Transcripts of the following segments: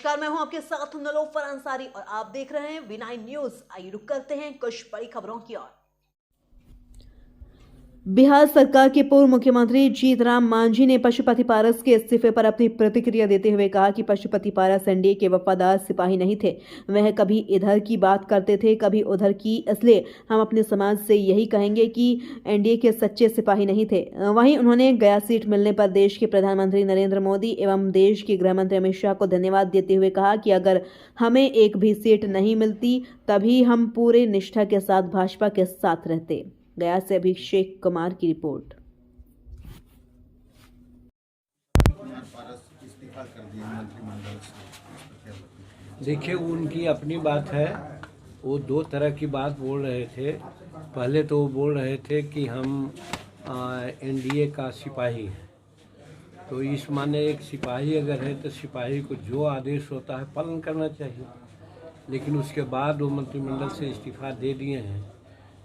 नमस्कार, मैं हूं आपके साथ नीलोफर अंसारी और आप देख रहे हैं V9 न्यूज। आइए रुक करते हैं कुछ बड़ी खबरों की ओर। बिहार सरकार के पूर्व मुख्यमंत्री जीतराम मांझी ने पशुपति पारस के इस्तीफे पर अपनी प्रतिक्रिया देते हुए कहा कि पशुपति पारस एनडीए के वफादार सिपाही नहीं थे। वह कभी इधर की बात करते थे, कभी उधर की। इसलिए हम अपने समाज से यही कहेंगे कि एनडीए के सच्चे सिपाही नहीं थे। वहीं उन्होंने गया सीट मिलने पर देश के प्रधानमंत्री नरेंद्र मोदी एवं देश के गृहमंत्री अमित शाह को धन्यवाद देते हुए कहा कि अगर हमें एक भी सीट नहीं मिलती तभी हम पूरे निष्ठा के साथ भाजपा के साथ रहते। गया से अभिषेक कुमार की रिपोर्ट। देखिए, उनकी अपनी बात है। वो दो तरह की बात बोल रहे थे। पहले तो वो बोल रहे थे कि हम एनडीए का सिपाही हैं, तो इस माने एक सिपाही अगर है तो सिपाही को जो आदेश होता है पालन करना चाहिए। लेकिन उसके बाद वो मंत्रिमंडल से इस्तीफा दे दिए हैं,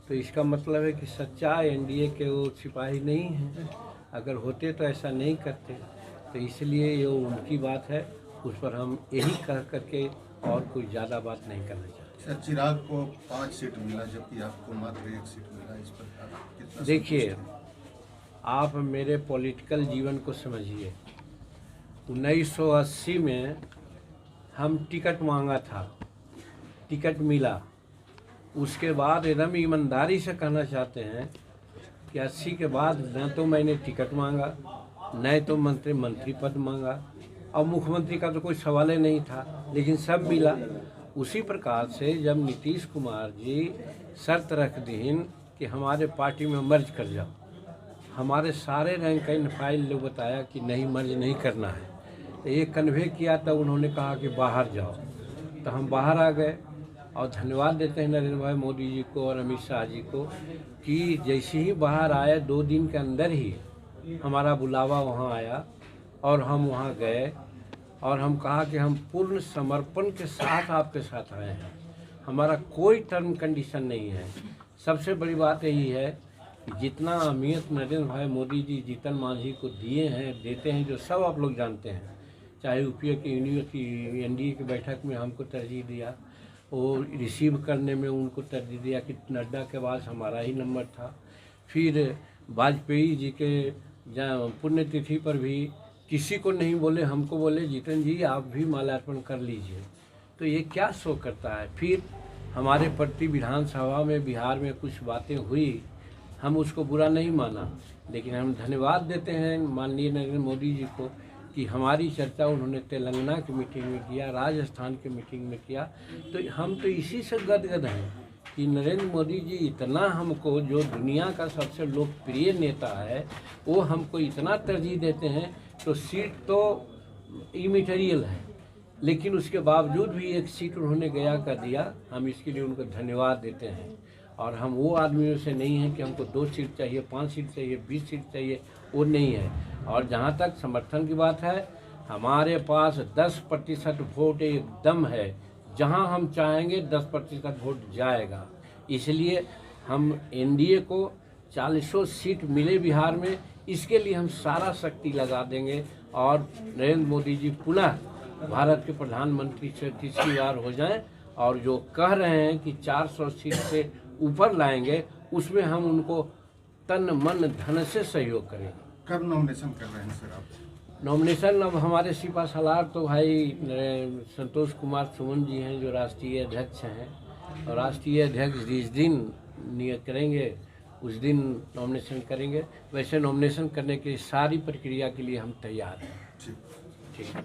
तो इसका मतलब है कि सच्चा एनडीए के वो सिपाही नहीं हैं। अगर होते तो ऐसा नहीं करते। तो इसलिए ये उनकी बात है, उस पर हम यही कह करके और कोई ज़्यादा बात नहीं करना चाहते। सर, चिराग को 5 सीट मिला जबकि आपको मात्र 1 सीट मिला, इस पर कितना? देखिए, आप मेरे पॉलिटिकल जीवन को समझिए। 1980 में हम टिकट मांगा था, टिकट मिला। उसके बाद एकदम ईमानदारी से कहना चाहते हैं कि 80 के बाद न तो मैंने टिकट मांगा, न तो मंत्री पद मांगा, और मुख्यमंत्री का तो कोई सवाल ही नहीं था, लेकिन सब मिला। उसी प्रकार से जब नीतीश कुमार जी शर्त रख दीन कि हमारे पार्टी में मर्ज कर जाओ, हमारे सारे रैंक एंड फाइल लोग बताया कि नहीं, मर्ज नहीं करना है। तो ये कन्वे किया, तब उन्होंने कहा कि बाहर जाओ, तो हम बाहर आ गए। और धन्यवाद देते हैं नरेंद्र भाई मोदी जी को और अमित शाह जी को कि जैसे ही बाहर आए 2 दिन के अंदर ही हमारा बुलावा वहाँ आया और हम वहाँ गए और हम कहा कि हम पूर्ण समर्पण के साथ आपके साथ आए हैं, हमारा कोई टर्म कंडीशन नहीं है। सबसे बड़ी बात यही है कि जितना अहमियत नरेंद्र भाई मोदी जी जीतन मांझी को दिए हैं, देते हैं, जो सब आप लोग जानते हैं। चाहे यूपीए की एनडीए की बैठक में हमको तरजीह दिया, वो रिसीव करने में उनको तरजीह दिया कि नड्डा के बाद हमारा ही नंबर था। फिर वाजपेयी जी के पुण्यतिथि पर भी किसी को नहीं बोले, हमको बोले जीतन जी आप भी माल्यार्पण कर लीजिए। तो ये क्या शो करता है? फिर हमारे प्रति विधानसभा में बिहार में कुछ बातें हुई, हम उसको बुरा नहीं माना, लेकिन हम धन्यवाद देते हैं माननीय नरेंद्र मोदी जी को कि हमारी चर्चा उन्होंने तेलंगाना की मीटिंग में किया, राजस्थान की मीटिंग में किया। तो हम तो इसी से गदगद हैं कि नरेंद्र मोदी जी इतना हमको, जो दुनिया का सबसे लोकप्रिय नेता है, वो हमको इतना तरजीह देते हैं। तो सीट तो इमैटेरियल है, लेकिन उसके बावजूद भी 1 सीट उन्होंने गया कर दिया। हम इसके लिए उनको धन्यवाद देते हैं। और हम वो आदमियों से नहीं हैं कि हमको 2 सीट चाहिए, 5 सीट चाहिए, 20 सीट चाहिए, वो नहीं है। और जहाँ तक समर्थन की बात है, हमारे पास 10% वोट एकदम है। जहाँ हम चाहेंगे 10% वोट जाएगा। इसलिए हम एनडीए को 40 सीट मिले बिहार में, इसके लिए हम सारा शक्ति लगा देंगे और नरेंद्र मोदी जी पुनः भारत के प्रधानमंत्री से 3री बार हो जाएं। और जो कह रहे हैं कि 400 सीट से ऊपर लाएंगे, उसमें हम उनको तन मन धन से सहयोग करेंगे। कब नॉमिनेशन कर रहे हैं सर आप? नॉमिनेशन अब हमारे सिपा सलार तो भाई संतोष कुमार सुमन जी हैं, जो राष्ट्रीय अध्यक्ष हैं, और राष्ट्रीय अध्यक्ष जिस दिन नियत करेंगे उस दिन नॉमिनेशन करेंगे। वैसे नॉमिनेशन करने की सारी प्रक्रिया के लिए हम तैयार हैं। ठीक।